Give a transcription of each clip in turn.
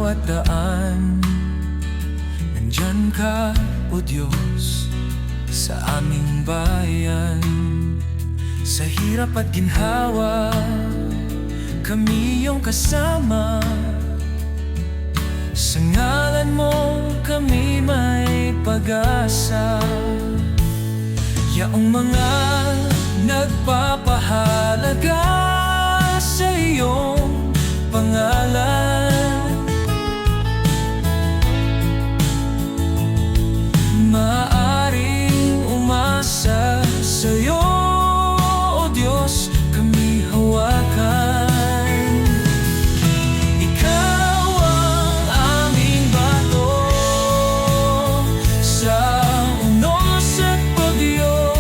bawat daan. Nandyan ka, O Diyos, sa aming bayan. Sa hirap at ginhawa, kami iyong kasama. Sa ngalan mo kami may pag-asa. Yaong mga nagpapahalaga sa iyong pangalan, maaaring umasa sa iyo, O Diyos, kami hawakan. Ikaw ang aming bato sa unos at bagyo.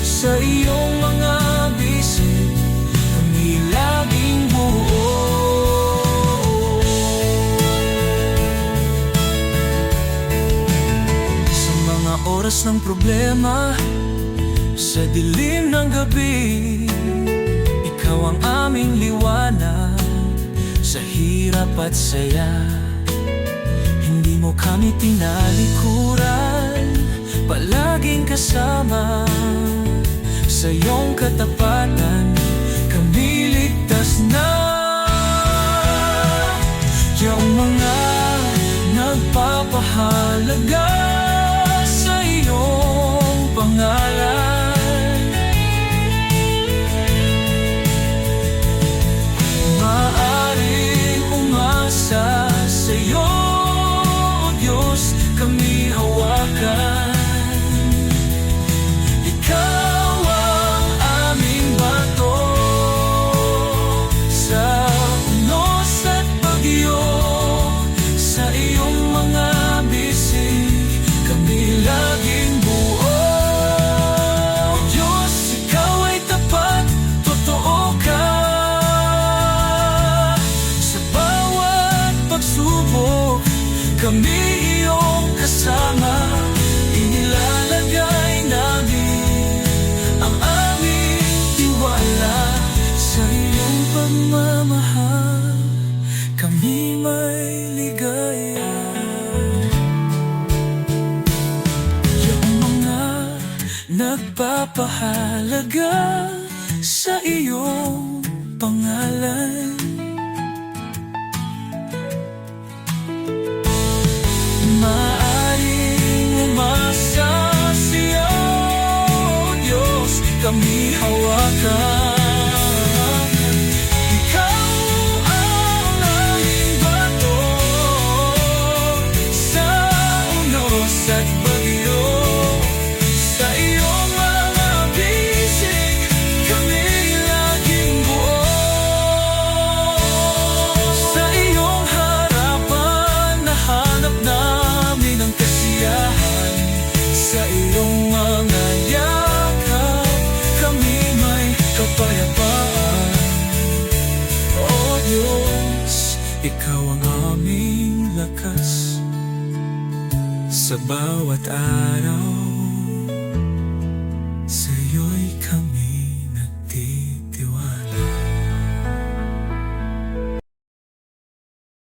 Sa iyong mga bisig kami laging buo. Sa mga oras ng problema, sa dilim ng gabi, ikaw ang aming liwanag. Sa hirap at saya, hindi mo kami tinalikuran, palaging kasama. Sa iyong katapatan, kami ligtas na. Yung mga nagpapahalaga sa iyong pangalan, maaaring umasa sa iyo, O Diyos, kami hawakan. Kami iyong kasama, inilalagay namin ang aming tiwala. Sa iyong pagmamahal, kami may ligaya. Yung mga nagpapahalaga sa iyong pangalan, maaaring umasa siya, O Diyos, kami hawakan. Ikaw ang aming bato sa unos at bagyo. Sa iyong mga bisig kami laging buo. Sa iyong harapan nahanap namin ang kasiyahan. Sa iyong mga yakap kami may kapayapaan. O Diyos, ikaw ang aming lakas sa bawat araw.